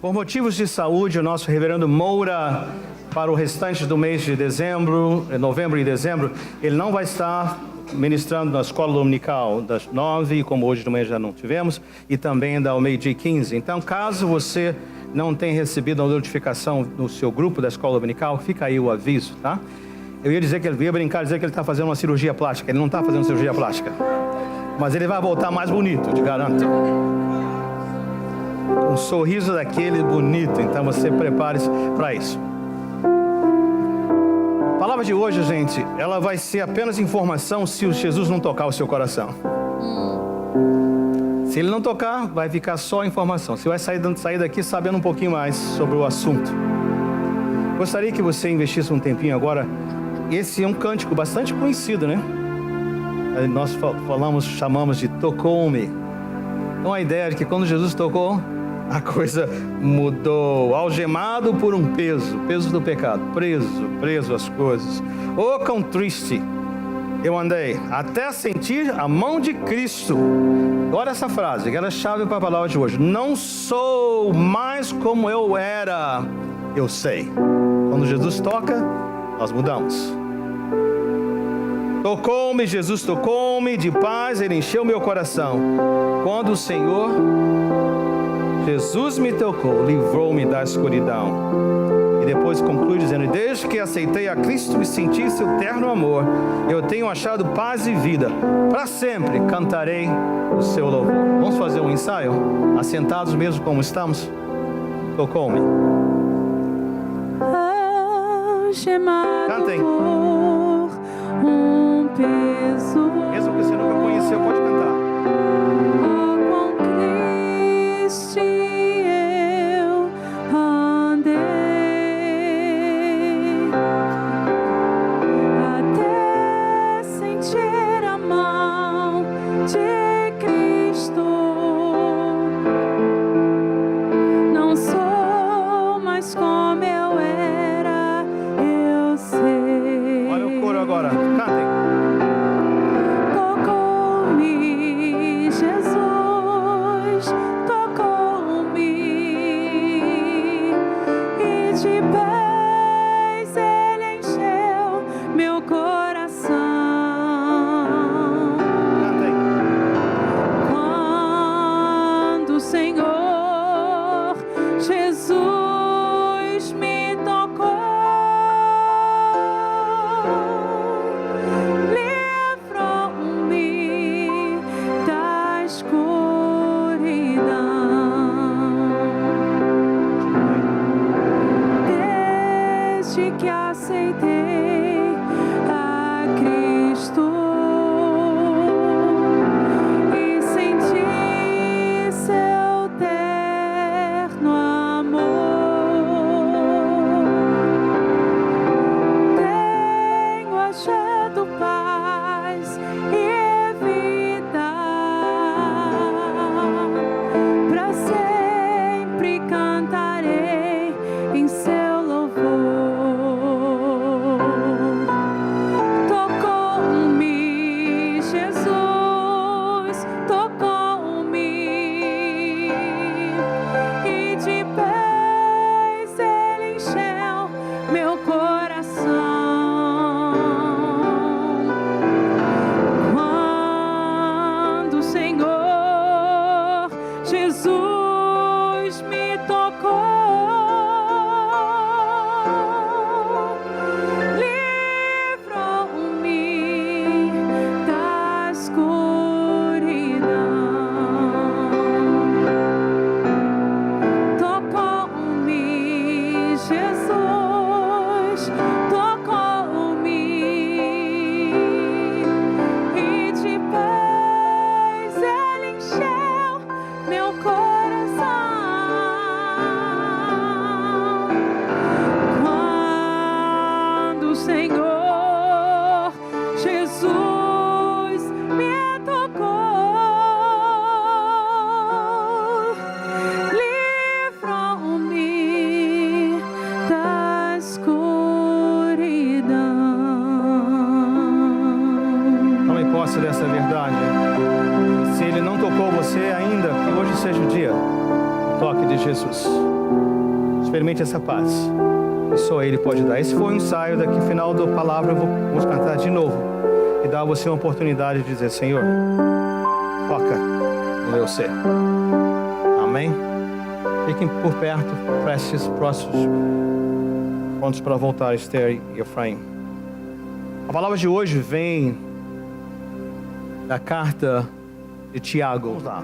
Por motivos de saúde, o nosso reverendo Moura, para o restante do mês de novembro e dezembro, ele não vai estar ministrando na escola dominical das 9, como hoje de manhã já não tivemos, e também da ao meio-dia e 15. Então, caso você não tenha recebido a notificação no seu grupo da escola dominical, fica aí o aviso, tá? Eu ia dizer que ele ia brincar, dizer que ele está fazendo uma cirurgia plástica. Ele não está fazendo cirurgia plástica, mas ele vai voltar mais bonito, te garanto. Um sorriso daquele bonito, então você prepare-se para isso. A palavra de hoje, gente, ela vai ser apenas informação se o Jesus não tocar o seu coração. Se ele não tocar, vai ficar só informação. Você vai sair daqui sabendo um pouquinho mais sobre o assunto. Gostaria que você investisse um tempinho agora. Esse é um cântico bastante conhecido, né? Nós chamamos de Tocou-me. Então a ideia é que quando Jesus tocou, a coisa mudou. Algemado por um peso do pecado, preso às coisas. Oh, quão triste eu andei, até sentir a mão de Cristo. Olha essa frase, que ela é chave para a palavra de hoje. Não sou mais como eu era, eu sei. Quando Jesus toca, nós mudamos. Tocou-me, Jesus tocou-me, de paz ele encheu meu coração. Quando o Senhor Jesus me tocou, livrou-me da escuridão. E depois conclui dizendo: desde que aceitei a Cristo e senti seu terno amor, eu tenho achado paz e vida. Para sempre cantarei o seu louvor. Vamos fazer um ensaio? Assentados mesmo como estamos? Tocou-me. Cantem. Um peso. Mesmo que você nunca conheceu, pode cantar. Com Cristo eu andei, até sentir a mão de Cristo. Não sou mais como eu era, eu sei. Olha o coro agora, cantem. Tocou-me, Jesus, tocou-me, e de paz ele encheu meu coração. Cantem. Quando o Senhor Jesus me tocou, livrou-me da escuridão. Desde que aceitei a Cristo e senti seu terno amor, tenho achado paz e vida. Para sempre cantarei em seu louvor. Tocou-me, Jesus, tocou-me, e de paz ele encheu meu coração. Quando o Senhor Jesus me tocou, livrou-me da escuridão. Tocou-me, Jesus, tocou-me, e de paz ele encheu meu coração. Quando o Senhor Jesus me tocou, livrou-me da escuridão. Tome posse dessa verdade. Se ele não tocou você ainda, que hoje seja o dia do toque de Jesus. Experimente essa paz. E só Ele pode dar. Esse foi um ensaio. Daqui no final da palavra vamos cantar de novo. E dar a você uma oportunidade de dizer: Senhor, toca no meu ser. Amém? Fiquem por perto, prestes, próximos, prontos para voltar, Esther e Efraim. A palavra de hoje vem da carta de Tiago. Vamos lá.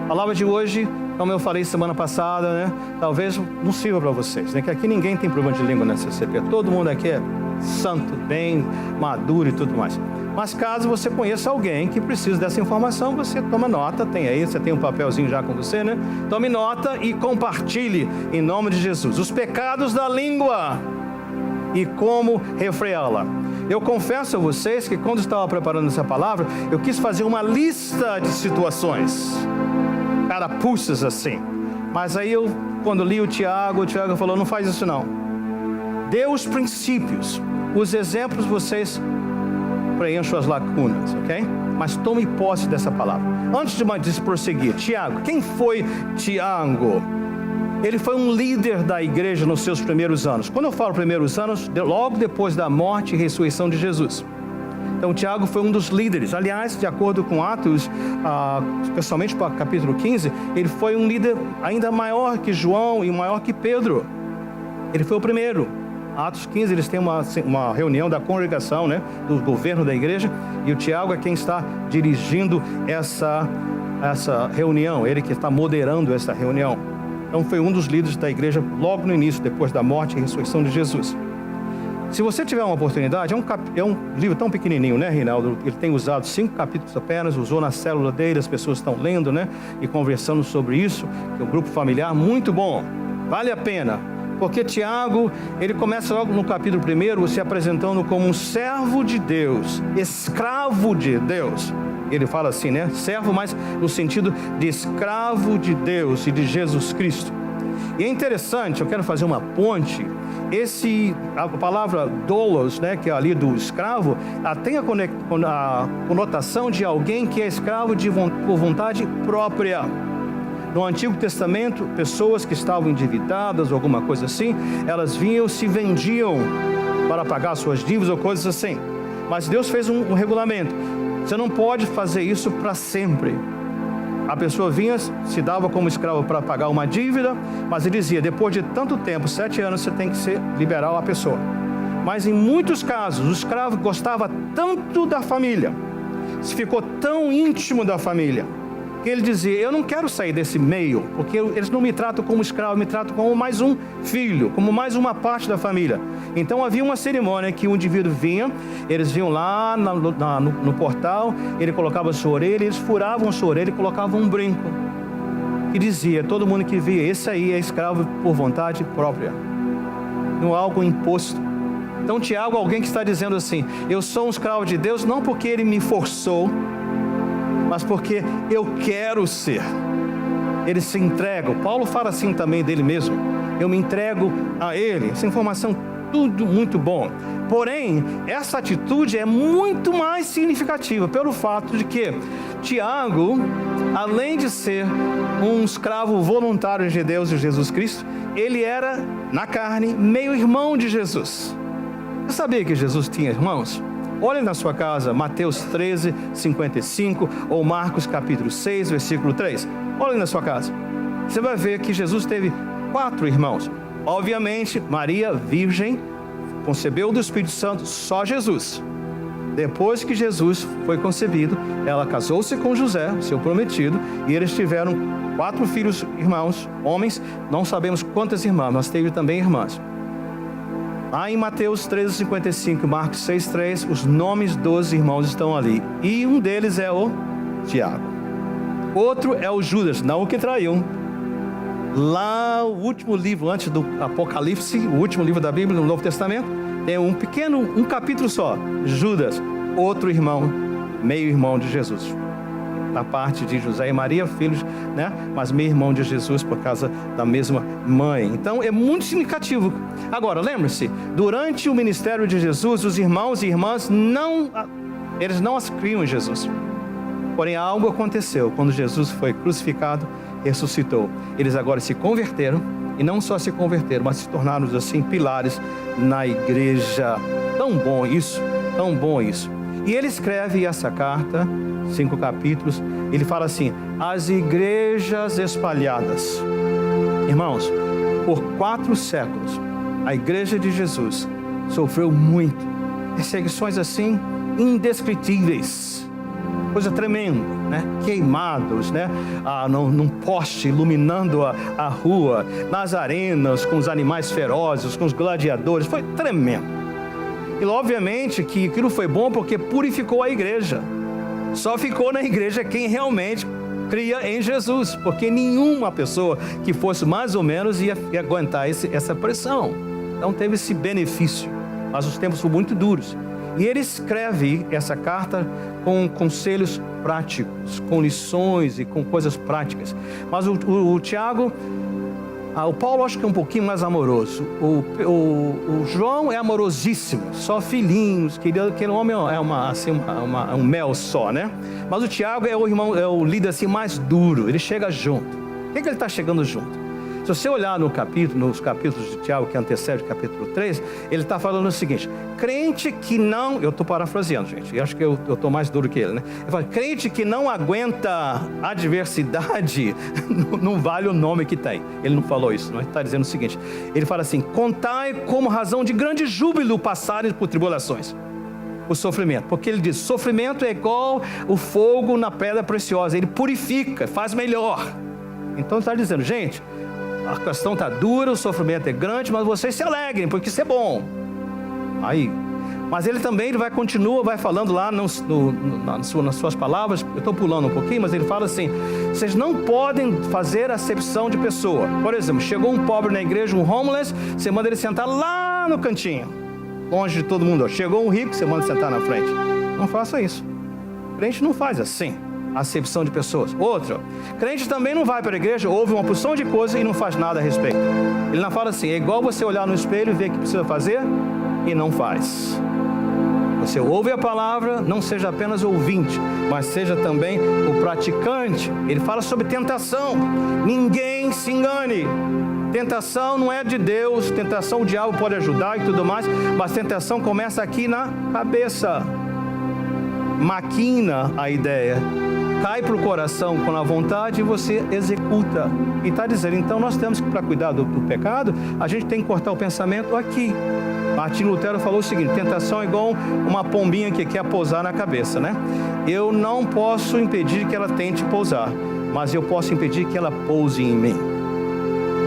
A palavra de hoje, como eu falei semana passada, né? Talvez não sirva para vocês, né? Que aqui ninguém tem problema de língua nessa CP. Todo mundo aqui é santo, bem maduro e tudo mais. Mas caso você conheça alguém que precisa dessa informação, você toma nota, tem aí, você tem um papelzinho já com você, né? Tome nota e compartilhe em nome de Jesus. Os pecados da língua e como refreá-la. Eu confesso a vocês que quando estava preparando essa palavra, eu quis fazer uma lista de situações, carapuças assim. Mas aí quando li o Tiago falou: não faz isso não. Dê os princípios, os exemplos, vocês preencham as lacunas, ok? Mas tome posse dessa palavra. Antes de prosseguir, Tiago, quem foi Tiago? Ele foi um líder da igreja nos seus primeiros anos. Quando eu falo primeiros anos, logo depois da morte e ressurreição de Jesus. Então, Tiago foi um dos líderes. Aliás, de acordo com Atos, especialmente para o capítulo 15, ele foi um líder ainda maior que João e maior que Pedro. Ele foi o primeiro. Atos 15, eles têm uma reunião da congregação, né, do governo da igreja, e o Tiago é quem está dirigindo essa reunião, ele que está moderando essa reunião. Então foi um dos líderes da igreja logo no início, depois da morte e ressurreição de Jesus. Se você tiver uma oportunidade, é um livro tão pequenininho, né, Reinaldo? Ele tem usado 5 capítulos apenas, usou na célula dele, as pessoas estão lendo, né, e conversando sobre isso, que é um grupo familiar muito bom, vale a pena. Porque Tiago, ele começa logo no capítulo 1, se apresentando como um servo de Deus, escravo de Deus. Ele fala assim, né? Servo, mas no sentido de escravo de Deus e de Jesus Cristo. E é interessante, eu quero fazer uma ponte. A palavra doulos, né, que é ali do escravo, ela tem a conotação de alguém que é escravo por vontade própria. No Antigo Testamento, pessoas que estavam endividadas ou alguma coisa assim, elas vinham, se vendiam para pagar suas dívidas ou coisas assim. Mas Deus fez um regulamento. Você não pode fazer isso para sempre. A pessoa vinha, se dava como escravo para pagar uma dívida, mas ele dizia, depois de tanto tempo, 7 anos, você tem que liberar a pessoa. Mas em muitos casos, o escravo gostava tanto da família, se ficou tão íntimo da família, que ele dizia, eu não quero sair desse meio, porque eles não me tratam como escravo, me tratam como mais um filho, como mais uma parte da família. Então havia uma cerimônia que o indivíduo vinha, eles vinham lá no portal, ele colocava a sua orelha, eles furavam a sua orelha e colocavam um brinco, que dizia, todo mundo que via, esse aí é escravo por vontade própria, não é algo imposto. Então Tiago, alguém que está dizendo assim, eu sou um escravo de Deus, não porque ele me forçou, mas porque eu quero ser. Ele se entrega. Paulo fala assim também dele mesmo. Eu me entrego a ele. Essa informação, tudo muito bom. Porém, essa atitude é muito mais significativa pelo fato de que Tiago, além de ser um escravo voluntário de Deus e Jesus Cristo, ele era, na carne, meio-irmão de Jesus. Você sabia que Jesus tinha irmãos? Olhe na sua casa, Mateus 13, 55, ou Marcos capítulo 6, versículo 3. Olhe na sua casa. Você vai ver que Jesus teve 4 irmãos. Obviamente, Maria, virgem, concebeu do Espírito Santo só Jesus. Depois que Jesus foi concebido, ela casou-se com José, seu prometido, e eles tiveram 4 filhos irmãos, homens, não sabemos quantas irmãs, mas teve também irmãs. Lá em Mateus 13:55, Marcos 6:3, os nomes dos irmãos estão ali. E um deles é o Tiago. Outro é o Judas, não o que traiu. Lá, o último livro, antes do Apocalipse, o último livro da Bíblia, no Novo Testamento, tem um capítulo só. Judas, outro irmão, meio-irmão de Jesus. Da parte de José e Maria, filhos, né? Mas meio-irmão de Jesus por causa da mesma mãe. Então, é muito significativo. Agora, lembre-se, durante o ministério de Jesus, os irmãos e irmãs eles não criam em Jesus. Porém, algo aconteceu quando Jesus foi crucificado, ressuscitou. Eles agora se converteram E não só se converteram, mas se tornaram assim pilares na igreja. Tão bom isso, tão bom isso. E ele escreve essa carta, 5 capítulos, ele fala assim: as igrejas espalhadas. Irmãos, por 4 séculos, a igreja de Jesus sofreu muito, perseguições assim indescritíveis, coisa tremenda, né? Queimados, né? Num poste iluminando a rua, nas arenas com os animais ferozes, com os gladiadores, foi tremendo. E obviamente que aquilo foi bom porque purificou a igreja. Só ficou na igreja quem realmente cria em Jesus, porque nenhuma pessoa que fosse mais ou menos ia aguentar essa pressão. Então teve esse benefício, mas os tempos foram muito duros. E ele escreve essa carta com conselhos práticos, com lições e com coisas práticas. Mas o Tiago, o Paulo acho que é um pouquinho mais amoroso. O João é amorosíssimo, só filhinhos, aquele homem é um mel só, né? Mas o Tiago é o líder assim mais duro, ele chega junto. O que ele está chegando junto? Se você olhar nos capítulos de Tiago que antecede o capítulo 3, ele está falando o seguinte: crente que não, eu estou parafraseando, gente, eu acho que eu estou mais duro que ele, né? Ele fala: crente que não aguenta adversidade, não vale o nome que tem. Ele não falou isso, não, ele está dizendo o seguinte, ele fala assim: contai como razão de grande júbilo passarem por tribulações, o sofrimento, porque ele diz, sofrimento é igual o fogo na pedra preciosa, ele purifica, faz melhor. Então ele está dizendo, gente, a questão está dura, o sofrimento é grande, mas vocês se alegrem, porque isso é bom. Mas ele também vai falando lá nas suas palavras, eu estou pulando um pouquinho, mas ele fala assim, vocês não podem fazer acepção de pessoa. Por exemplo, chegou um pobre na igreja, um homeless, você manda ele sentar lá no cantinho, longe de todo mundo. Chegou um rico, você manda sentar na frente. Não faça isso. O crente não faz assim, acepção de pessoas. Outro, crente também não vai para a igreja, ouve uma porção de coisas e não faz nada a respeito. Ele não fala assim, é igual você olhar no espelho e ver o que precisa fazer e não faz. Você ouve a palavra, não seja apenas ouvinte, mas seja também o praticante. Ele fala sobre tentação. Ninguém se engane. Tentação não é de Deus, tentação o diabo pode ajudar e tudo mais, mas tentação começa aqui na cabeça. Maquina a ideia, cai para o coração com a vontade e você executa. E está dizendo, então nós temos que, para cuidar do pecado, a gente tem que cortar o pensamento aqui. Martinho Lutero falou o seguinte, tentação é igual uma pombinha que quer pousar na cabeça, né? Eu não posso impedir que ela tente pousar, mas eu posso impedir que ela pouse em mim.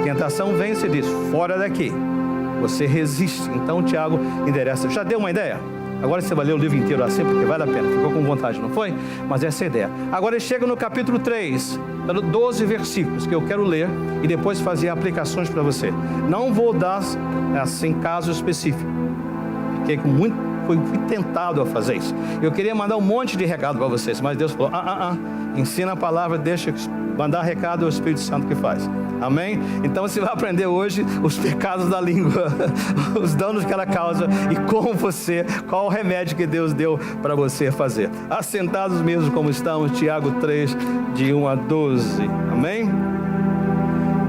Tentação vem e você diz, fora daqui. Você resiste. Então o Tiago endereça. Já deu uma ideia? Agora você vai ler o livro inteiro assim, porque vale a pena. Ficou com vontade, não foi? Mas essa é a ideia. Agora ele chega no capítulo 3, 12 versículos, que eu quero ler e depois fazer aplicações para você. Não vou dar, assim, caso específico. Fui tentado a fazer isso. Eu queria mandar um monte de recado para vocês, mas Deus falou, ensina a palavra, deixa mandar recado ao Espírito Santo que faz. Amém? Então você vai aprender hoje os pecados da língua, os danos que ela causa e qual o remédio que Deus deu para você fazer. Assentados mesmo como estamos, Tiago 3, de 1 a 12. Amém?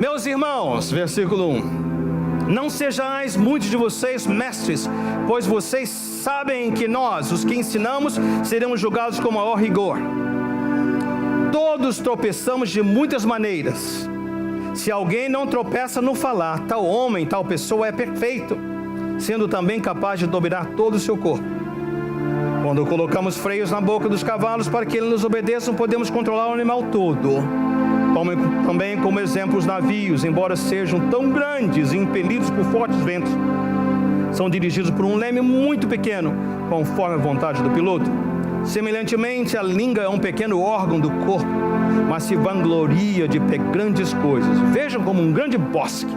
Meus irmãos, versículo 1. Não sejais muitos de vocês mestres, pois vocês sabem que nós, os que ensinamos, seremos julgados com maior rigor. Todos tropeçamos de muitas maneiras. Se alguém não tropeça no falar, tal homem, tal pessoa é perfeito, sendo também capaz de dominar todo o seu corpo. Quando colocamos freios na boca dos cavalos para que eles nos obedeçam, podemos controlar o animal todo. Também como exemplo os navios, embora sejam tão grandes e impelidos por fortes ventos, são dirigidos por um leme muito pequeno, conforme a vontade do piloto. Semelhantemente, a língua é um pequeno órgão do corpo, mas se vangloria de grandes coisas. Vejam como um grande bosque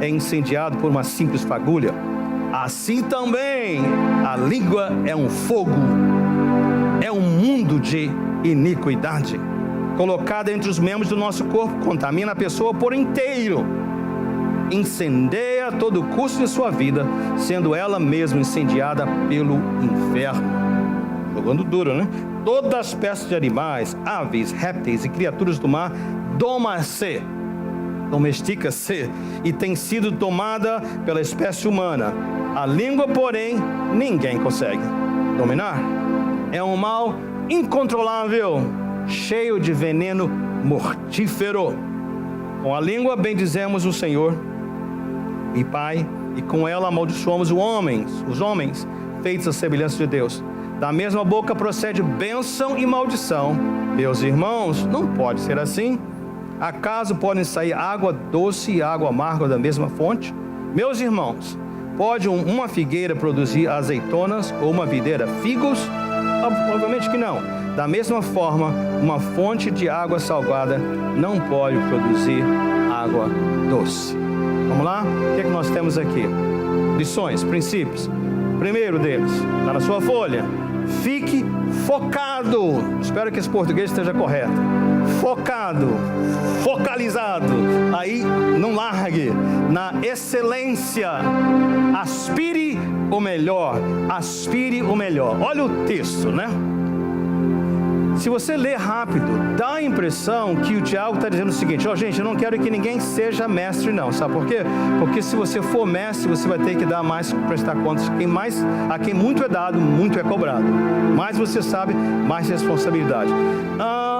é incendiado por uma simples fagulha. Assim também, a língua é um fogo, é um mundo de iniquidade. Colocada entre os membros do nosso corpo, contamina a pessoa por inteiro. Incendeia todo o curso de sua vida, sendo ela mesma incendiada pelo inferno. Jogando duro, né? Todas as espécies de animais, aves, répteis e criaturas do mar domam-se domestica-se e tem sido tomada pela espécie humana. A língua, porém, ninguém consegue dominar. É um mal incontrolável, cheio de veneno mortífero. Com a língua bendizemos o Senhor e Pai, e com ela amaldiçoamos os homens feitos à semelhança de Deus. Da mesma boca procede bênção e maldição. Meus irmãos, não pode ser assim. Acaso podem sair água doce e água amarga da mesma fonte? Meus irmãos, pode uma figueira produzir azeitonas ou uma videira figos? Obviamente que não. Da mesma forma, uma fonte de água salgada não pode produzir água doce. Vamos lá? O que é que nós temos aqui? Lições, princípios. Primeiro deles, está na sua folha. Fique focado. Espero que esse português esteja correto. Focado, focalizado. Aí não largue. Na excelência. Aspire o melhor. Aspire o melhor. Olha o texto, né? Se você ler rápido, dá a impressão que o Tiago está dizendo o seguinte: gente, eu não quero que ninguém seja mestre não, sabe por quê? Porque se você for mestre, você vai ter que dar mais, prestar contas. A quem muito é dado, muito é cobrado. Mais você sabe, mais responsabilidade.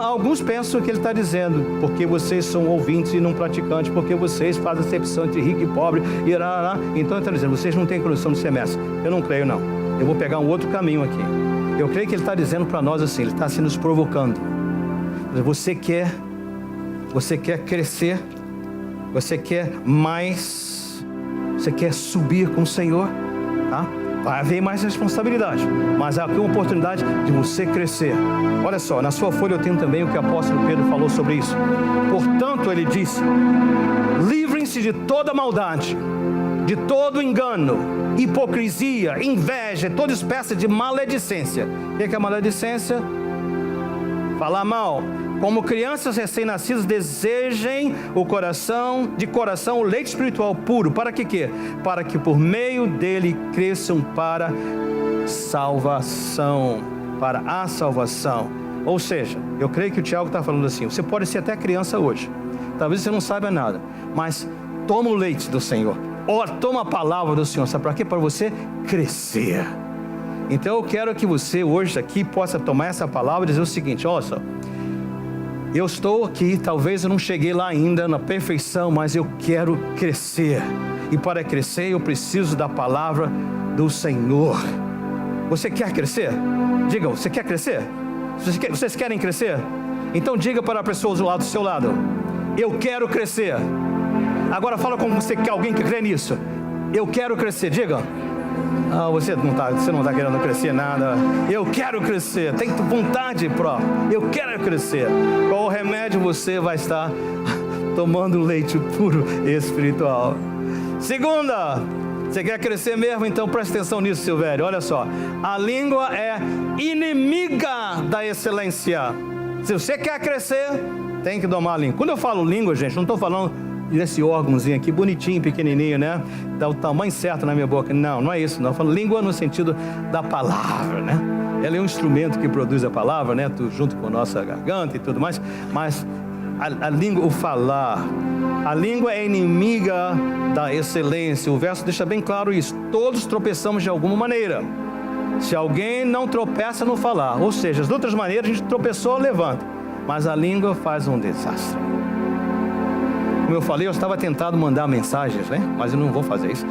Alguns pensam que ele está dizendo, porque vocês são ouvintes e não praticantes, porque vocês fazem acepção entre rico e pobre, então ele está dizendo, vocês não têm condição de ser mestre. Eu não creio não, eu vou pegar um outro caminho aqui. Eu creio que ele está dizendo para nós assim, ele está se nos provocando. Você quer crescer, você quer mais, você quer subir com o Senhor, tá? Vai haver mais responsabilidade, mas há aqui uma oportunidade de você crescer. Olha só, na sua folha eu tenho também o que o apóstolo Pedro falou sobre isso. Portanto, ele disse, livrem-se de toda maldade, de todo engano, hipocrisia, inveja, toda espécie de maledicência. O que é maledicência? Falar mal. Como crianças recém-nascidas, desejem de coração o leite espiritual puro. Para que quê? Para que por meio dele cresçam para salvação. Para a salvação. Ou seja, eu creio que o Tiago está falando assim, você pode ser até criança hoje. Talvez você não saiba nada, mas toma o leite do Senhor. Toma a palavra do Senhor. Sabe para quê? Para você crescer. Então eu quero que você hoje aqui possa tomar essa palavra e dizer o seguinte, olha só, eu estou aqui, talvez eu não cheguei lá ainda na perfeição, mas eu quero crescer. E para crescer eu preciso da palavra do Senhor. Você quer crescer? Diga, você quer crescer? Vocês querem crescer? Então diga para a pessoa do seu lado, eu quero crescer. Agora fala como você quer, alguém que crê nisso. Eu quero crescer, diga. Você não está querendo crescer nada. Eu quero crescer, tem vontade própria. Eu quero crescer. Qual remédio você vai estar tomando leite puro espiritual? Segunda, você quer crescer mesmo? Então presta atenção nisso, seu velho. Olha só, a língua é inimiga da excelência. Se você quer crescer, tem que domar a língua. Quando eu falo língua, gente, não estou falando desse órgãozinho aqui, bonitinho, pequenininho, né? Dá o tamanho certo na minha boca. Não é isso, não. Eu falo língua no sentido da palavra, né? Ela é um instrumento que produz a palavra, né? Junto com a nossa garganta e tudo mais. Mas a língua, o falar, a língua é inimiga da excelência. O verso deixa bem claro isso. Todos tropeçamos de alguma maneira. Se alguém não tropeça no falar, ou seja, as outras maneiras a gente tropeçou, levanta. Mas a língua faz um desastre. Como eu falei, eu estava tentado mandar mensagens, né? Mas eu não vou fazer isso.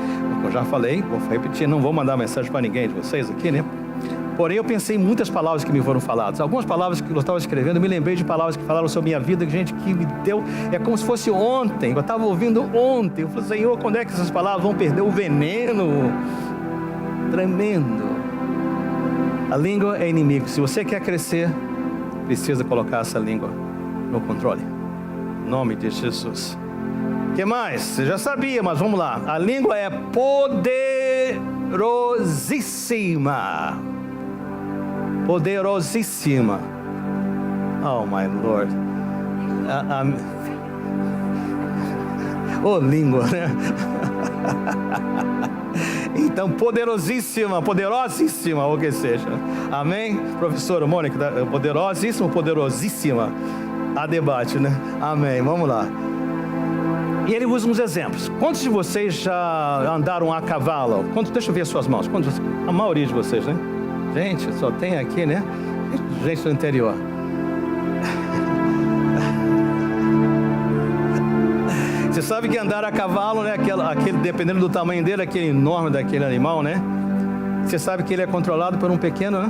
Eu já falei, vou repetir, não vou mandar mensagem para ninguém de vocês aqui, né? Porém, eu pensei em muitas palavras que me foram faladas. Algumas palavras que eu estava escrevendo, eu me lembrei de palavras que falaram sobre a minha vida, gente, que me deu, é como se fosse ontem. Eu estava ouvindo ontem. Eu falei, Senhor, quando é que essas palavras vão perder o veneno? Tremendo. A língua é inimigo. Se você quer crescer, precisa colocar essa língua no controle. Em nome de Jesus. O que mais? Você já sabia, mas vamos lá. A língua é poderosíssima. Poderosíssima. Oh, my Lord. Língua, né? Então, poderosíssima, ou que seja. Amém? Professora Mônica, poderosíssima, poderosíssima. A debate, né? Amém. Vamos lá. E ele usa uns exemplos. Quantos de vocês já andaram a cavalo? Deixa eu ver as suas mãos. A maioria de vocês, né? Gente, só tem aqui, né? Gente do interior. Você sabe que andar a cavalo, né? Aquele, dependendo do tamanho dele, aquele enorme daquele animal, né? Você sabe que ele é controlado por um pequeno, né?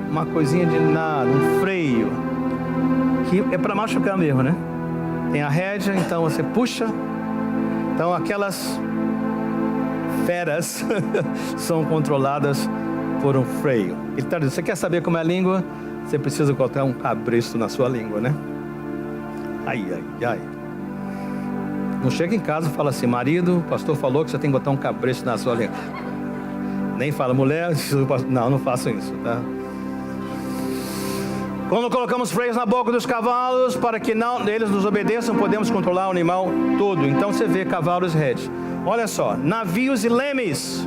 Uma coisinha de nada, um freio. Que é para machucar mesmo, né? Tem a rédea, então você puxa. Então aquelas feras são controladas por um freio. Ele está dizendo, você quer saber como é a língua? Você precisa colocar um cabresto na sua língua, né? Ai, ai, ai. Não chega em casa e fala assim, marido, o pastor falou que você tem que botar um cabresto na sua língua. Nem fala, mulher, não façam isso, tá? Quando colocamos freios na boca dos cavalos, para que não eles nos obedeçam, podemos controlar o animal todo. Então você vê cavalos e rédeas. Olha só, navios e lemes.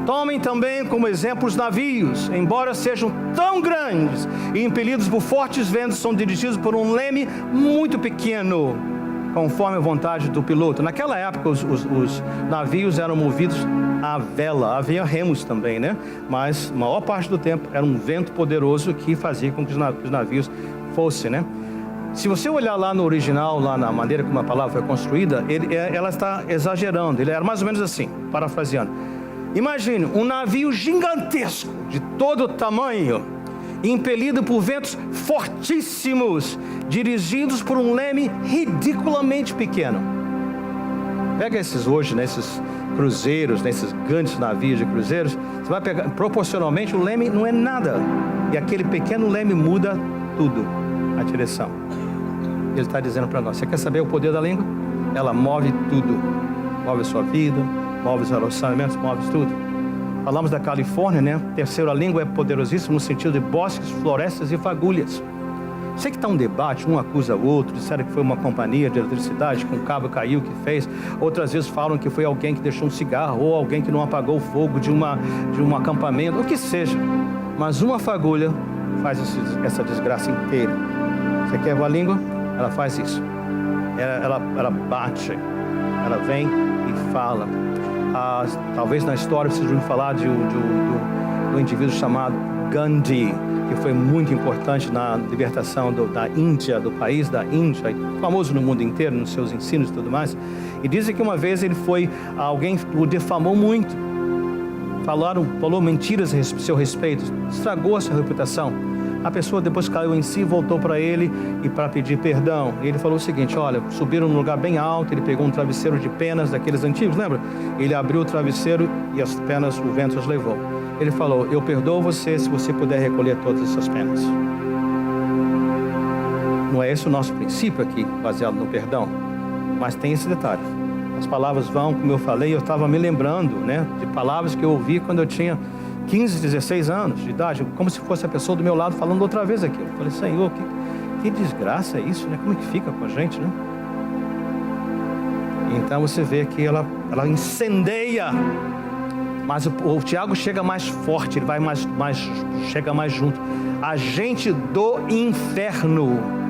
Tomem também como exemplo os navios, embora sejam tão grandes e impelidos por fortes ventos, são dirigidos por um leme muito pequeno, conforme a vontade do piloto. Naquela época os navios eram movidos à vela, havia remos também, né? Mas a maior parte do tempo era um vento poderoso que fazia com que os navios fossem, né? Se você olhar lá no original, lá na maneira como a palavra foi construída, ela está exagerando, ele era mais ou menos assim, parafraseando. Imagine um navio gigantesco, de todo tamanho, impelido por ventos fortíssimos, dirigidos por um leme ridiculamente pequeno. Pega esses hoje, nesses cruzeiros, nesses grandes navios de cruzeiros, você vai pegar, proporcionalmente o leme não é nada, e aquele pequeno leme muda tudo, a direção. Ele está dizendo para nós, você quer saber o poder da língua? Ela move tudo, move a sua vida, move os relacionamentos, move tudo. Falamos da Califórnia, né? Terceiro, a língua é poderosíssima no sentido de bosques, florestas e fagulhas. Sei que está um debate, um acusa o outro, disseram que foi uma companhia de eletricidade que um cabo caiu que fez. Outras vezes falam que foi alguém que deixou um cigarro ou alguém que não apagou o fogo de um acampamento, o que seja. Mas uma fagulha faz essa desgraça inteira. Você quer ver a língua? Ela faz isso. Ela bate, ela vem e fala. Talvez na história vocês vão falar do indivíduo chamado Gandhi, que foi muito importante na libertação da Índia, do país da Índia, famoso no mundo inteiro, nos seus ensinos e tudo mais. E dizem que uma vez alguém o defamou muito, falou mentiras a seu respeito, estragou a sua reputação. A pessoa depois caiu em si, voltou para ele e para pedir perdão. Ele falou o seguinte, olha, subiram num lugar bem alto, ele pegou um travesseiro de penas daqueles antigos, lembra? Ele abriu o travesseiro e as penas, o vento as levou. Ele falou, eu perdoo você se você puder recolher todas essas penas. Não é esse o nosso princípio aqui, baseado no perdão? Mas tem esse detalhe. As palavras vão, como eu falei, eu estava me lembrando, né, de palavras que eu ouvi quando eu tinha 15, 16 anos de idade, como se fosse a pessoa do meu lado falando outra vez aquilo. Eu falei, Senhor, que desgraça é isso, né? Como é que fica com a gente, né? Então você vê que ela incendeia, mas o Tiago chega mais forte, ele vai chega mais junto. Agente do inferno.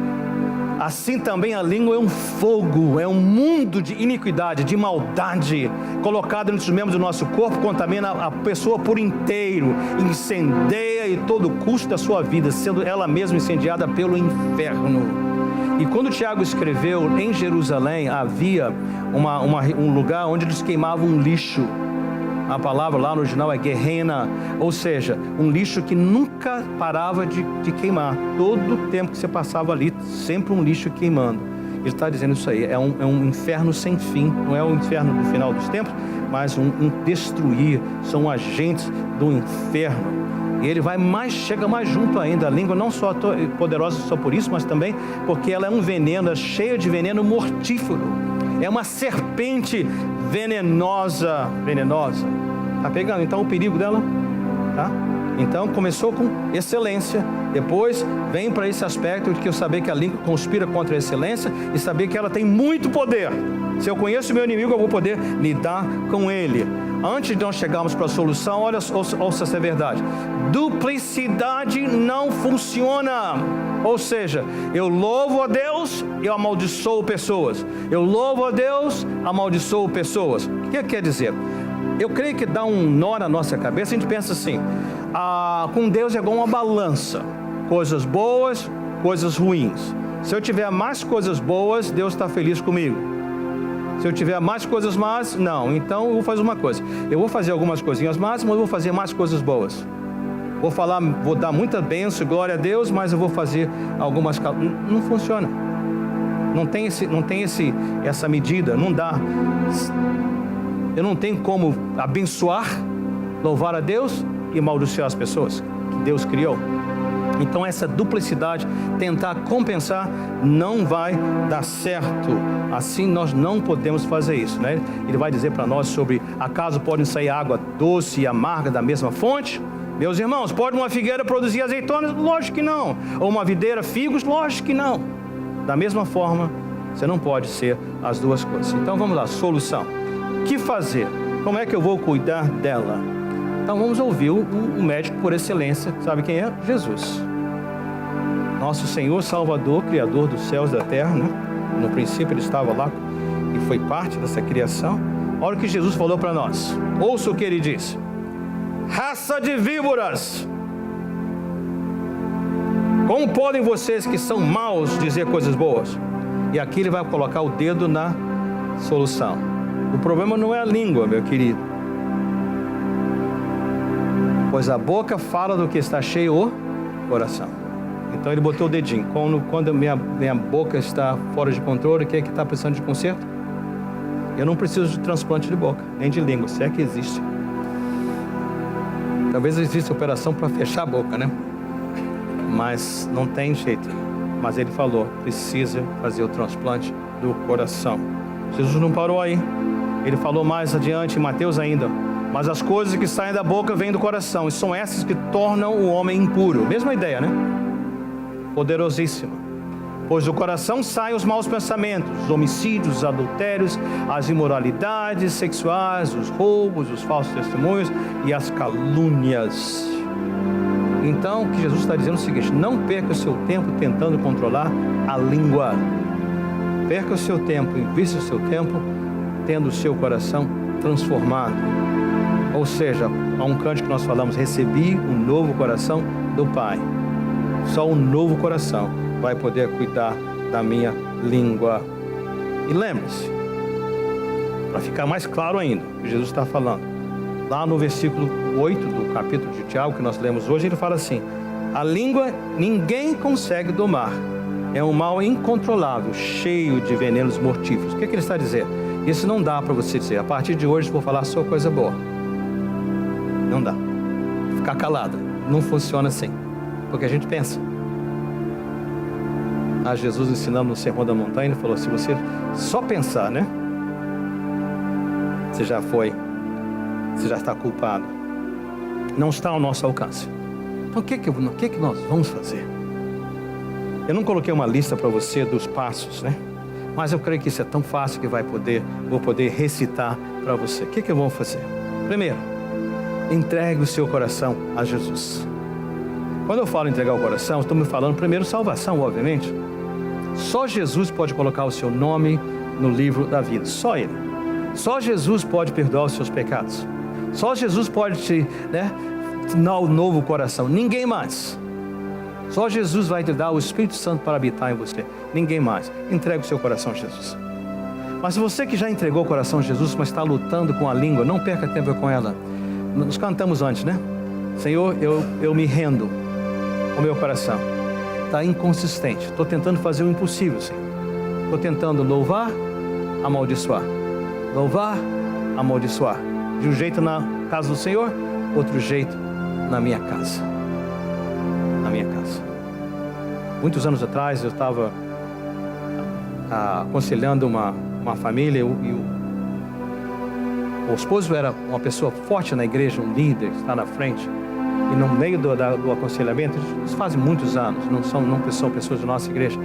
Assim também a língua é um fogo, é um mundo de iniquidade, de maldade, colocado entre os membros do nosso corpo, contamina a pessoa por inteiro, incendeia e todo o custo da sua vida, sendo ela mesma incendiada pelo inferno. E quando Tiago escreveu, em Jerusalém havia um lugar onde eles queimavam lixo. A palavra lá no original é Gehenna, ou seja, um lixo que nunca parava de queimar. Todo o tempo que você passava ali, sempre um lixo queimando. Ele está dizendo isso aí, é um inferno sem fim. Não é o inferno do final dos tempos, mas um destruir. São agentes do inferno. E ele chega mais junto ainda. A língua não só poderosa só por isso, mas também porque ela é um veneno, é cheia de veneno mortífero. É uma serpente venenosa. Tá pegando então o perigo dela? Tá? Então começou com excelência, depois vem para esse aspecto de que eu saber que a língua conspira contra a excelência e saber que ela tem muito poder. Se eu conheço o meu inimigo, eu vou poder lidar com ele. antes de nós chegarmos para a solução, ouça essa verdade. Duplicidade não funciona. Ou seja, eu louvo a Deus e eu amaldiçoo pessoas. Eu louvo a Deus, amaldiçoo pessoas. O que quer dizer? Eu creio que dá um nó na nossa cabeça. A gente pensa assim, com Deus é igual uma balança. Coisas boas, coisas ruins. Se eu tiver mais coisas boas, Deus está feliz comigo. Se eu tiver mais coisas más, não. Então eu vou fazer uma coisa. Eu vou fazer algumas coisinhas más, mas eu vou fazer mais coisas boas. Vou dar muita bênção, glória a Deus, mas eu vou fazer algumas... Não funciona. Não tem essa medida, não dá. Eu não tenho como abençoar, louvar a Deus e amaldiçoar as pessoas que Deus criou. Então essa duplicidade, tentar compensar, não vai dar certo. Assim nós não podemos fazer isso, né? Ele vai dizer para nós sobre, acaso podem sair água doce e amarga da mesma fonte? Meus irmãos, pode uma figueira produzir azeitonas? Lógico que não. Ou uma videira figos? Lógico que não. Da mesma forma, você não pode ser as duas coisas. Então vamos lá, solução. O que fazer? Como é que eu vou cuidar dela? Então vamos ouvir o médico por excelência. Sabe quem é? Jesus. Nosso Senhor Salvador, Criador dos céus e da terra, né? No princípio ele estava lá e foi parte dessa criação. Olha o que Jesus falou para nós. Ouça o que ele disse. Raça de víboras! Como podem vocês que são maus dizer coisas boas? E aqui ele vai colocar o dedo na solução. O problema não é a língua, meu querido. Pois a boca fala do que está cheio o coração. Então ele botou o dedinho. Quando minha boca está fora de controle, quem é que está precisando de conserto? Eu não preciso de transplante de boca, nem de língua, se é que existe. Talvez exista operação para fechar a boca, né? Mas não tem jeito. Mas ele falou, precisa fazer o transplante do coração. Jesus não parou aí. Ele falou mais adiante, em Mateus ainda. Mas as coisas que saem da boca vêm do coração, e são essas que tornam o homem impuro. Mesma ideia, né? Poderosíssima. Pois do coração saem os maus pensamentos, os homicídios, os adultérios, as imoralidades sexuais, os roubos, os falsos testemunhos e as calúnias. Então, o que Jesus está dizendo é o seguinte: não perca o seu tempo tentando controlar a língua. Perca o seu tempo, invista o seu tempo tendo o seu coração transformado. Ou seja, há um cântico que nós falamos: recebi um novo coração do Pai. Só um novo coração vai poder cuidar da minha língua. E lembre-se, para ficar mais claro ainda, o que Jesus está falando, lá no versículo 8 do capítulo de Tiago, que nós lemos hoje, ele fala assim: a língua ninguém consegue domar, é um mal incontrolável, cheio de venenos mortíferos. O que ele está dizendo? Isso não dá para você dizer, a partir de hoje vou falar só coisa boa. Não dá. Ficar calado, não funciona assim, porque a gente pensa. Jesus ensinando no Sermão da Montanha, ele falou: se você só pensar, né? Você já está culpado. Não está ao nosso alcance. Então o que nós vamos fazer? Eu não coloquei uma lista para você dos passos, né? Mas eu creio que isso é tão fácil que vou poder recitar para você. O que eu vou fazer? Primeiro, entregue o seu coração a Jesus. Quando eu falo entregar o coração, estou me falando primeiro salvação, obviamente. Só Jesus pode colocar o seu nome no livro da vida, só Ele. Só Jesus pode perdoar os seus pecados. Só Jesus pode te dar o novo coração, ninguém mais. Só Jesus vai te dar o Espírito Santo para habitar em você, ninguém mais. Entregue o seu coração a Jesus. Mas você que já entregou o coração a Jesus, mas está lutando com a língua, não perca tempo com ela. Nós cantamos antes, né? Senhor, eu me rendo com o meu coração. Está inconsistente, estou tentando fazer o impossível, Senhor. Estou tentando louvar, amaldiçoar. Louvar, amaldiçoar. De um jeito na casa do Senhor, outro jeito na minha casa. Na minha casa. Muitos anos atrás eu estava aconselhando uma família e o esposo era uma pessoa forte na igreja, um líder, está na frente. E no meio do aconselhamento, isso faz muitos anos, não são pessoas da nossa igreja.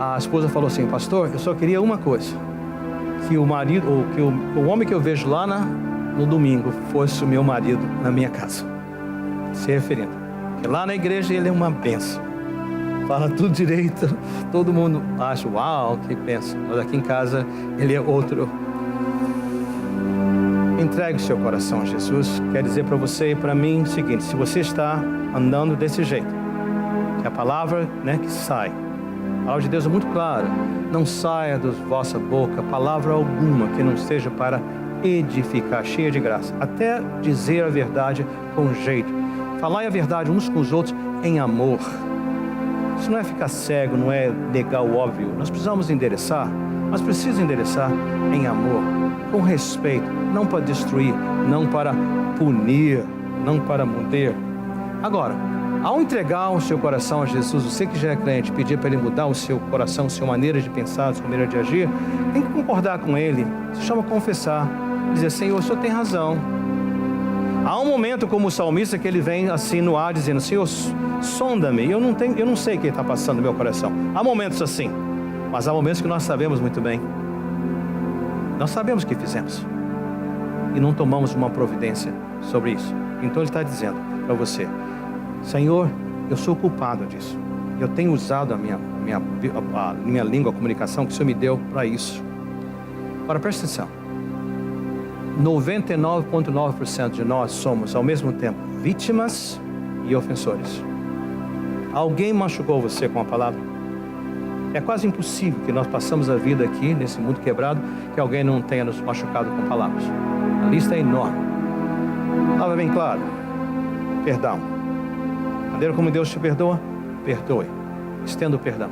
A esposa falou assim: pastor, eu só queria uma coisa, que o marido, ou que o homem que eu vejo lá no domingo fosse o meu marido na minha casa. Se referindo. Porque lá na igreja ele é uma bênção. Fala tudo direito. Todo mundo acha, uau, que bênção. Mas aqui em casa ele é outro. Entregue o seu coração a Jesus. Quer dizer para você e para mim o seguinte: se você está andando desse jeito, que a palavra, que sai, a palavra de Deus é muito clara, não saia da vossa boca palavra alguma que não seja para edificar, cheia de graça, até dizer a verdade com jeito, falar a verdade uns com os outros em amor. Isso não é ficar cego, não é negar o óbvio. Nós precisamos endereçar, mas precisa endereçar em amor, com respeito, não para destruir, não para punir, não para manter. Agora, ao entregar o seu coração a Jesus, você que já é crente, pedir para Ele mudar o seu coração, a sua maneira de pensar, a sua maneira de agir, tem que concordar com Ele. Se chama confessar, dizer: Senhor, o Senhor tem razão. Há um momento como o salmista que ele vem assim no ar dizendo: Senhor, sonda-me. Eu não sei o que está passando no meu coração. Há momentos assim, mas há momentos que nós sabemos muito bem. Nós sabemos o que fizemos e não tomamos uma providência sobre isso. Então Ele está dizendo para você: Senhor, eu sou culpado disso. Eu tenho usado a minha língua, a comunicação que o Senhor me deu para isso. Agora preste atenção. 99,9% de nós somos ao mesmo tempo vítimas e ofensores. Alguém machucou você com a palavra? É quase impossível que nós passamos a vida aqui, nesse mundo quebrado, que alguém não tenha nos machucado com palavras. A lista é enorme. Palavra bem clara: perdão. A maneira como Deus te perdoa, perdoe. Estenda o perdão.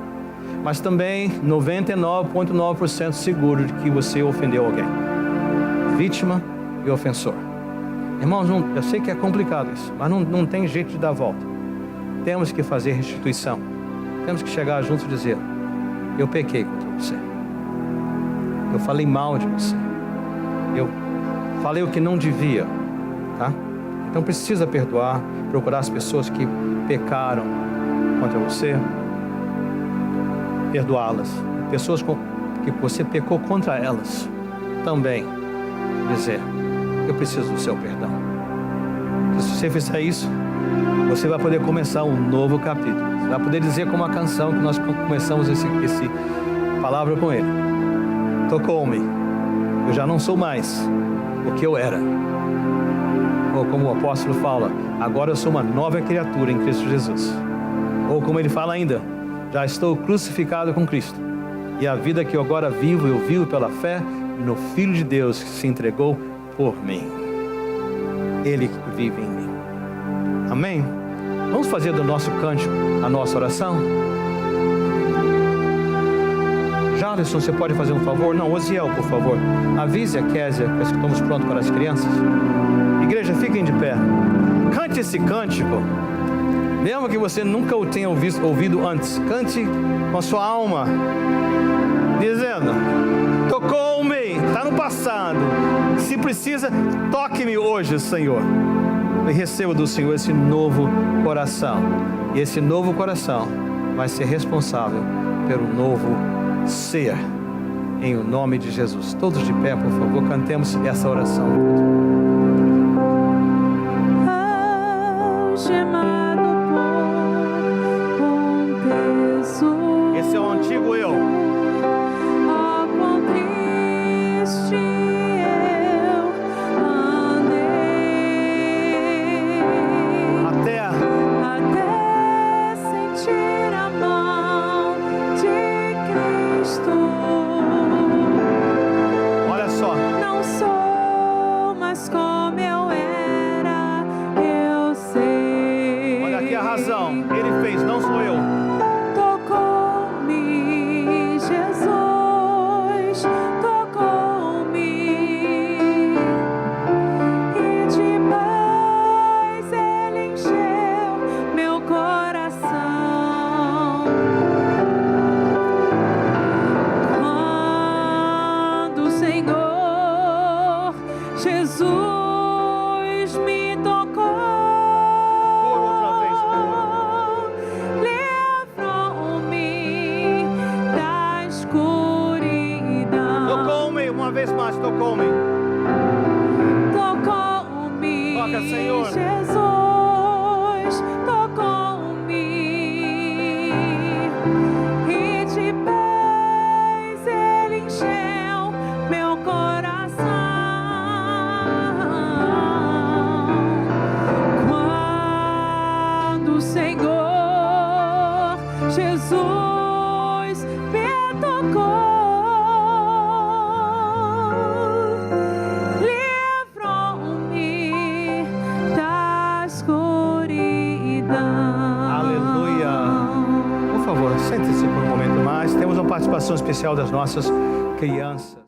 Mas também 99,9% seguro de que você ofendeu alguém. Vítima e ofensor. Irmãos, eu sei que é complicado isso, mas não tem jeito de dar a volta. Temos que fazer restituição. Temos que chegar juntos e dizer: eu pequei contra você. Eu falei mal de você. Eu falei o que não devia, tá? Então precisa perdoar, procurar as pessoas que pecaram contra você, perdoá-las. Pessoas que você pecou contra elas, também dizer: eu preciso do seu perdão. Se você fizer isso, você vai poder começar um novo capítulo. Você vai poder dizer como a canção que nós começamos esse palavra com ele: tocou-me, eu já não sou mais o que eu era. Ou como o apóstolo fala: agora eu sou uma nova criatura em Cristo Jesus. Ou como ele fala ainda: já estou crucificado com Cristo, e a vida que eu agora vivo, eu vivo pela fé no Filho de Deus que se entregou por mim. Ele vive em mim. Amém? Vamos fazer do nosso cântico a nossa oração? Jarlison, você pode fazer um favor? Não, Osiel, por favor. Avise a Késia que estamos prontos para as crianças. Igreja, fiquem de pé. Cante esse cântico. Mesmo que você nunca o tenha ouvido antes. Cante com a sua alma, dizendo: tocou-me. Está no passado. Se precisa, toque-me hoje, Senhor. E receba do Senhor esse novo coração. E esse novo coração vai ser responsável pelo novo ser. Em o nome de Jesus. Todos de pé, por favor, cantemos essa oração. Algemado por um peso. Esse é o antigo eu. Oh, quão triste eu andei, até sentir a mão de Cristo. Olha só. Não sou mais como eu era, eu sei. Olha aqui a razão. Ele fez, não sou eu. Tocou-me, Jesus, tocou-me, e de paz Ele encheu meu coração. Quando o Senhor Jesus me tocou, livrou-me da escuridão. Tocou-me uma vez mais, tocou-me. Tocou-me, toca, Senhor. Jesus tocou-me e de paz Ele encheu meu coração. Quando o Senhor Jesus me tocou, Aleluia. Por favor, sente-se por um momento mais. Temos uma participação especial das nossas crianças.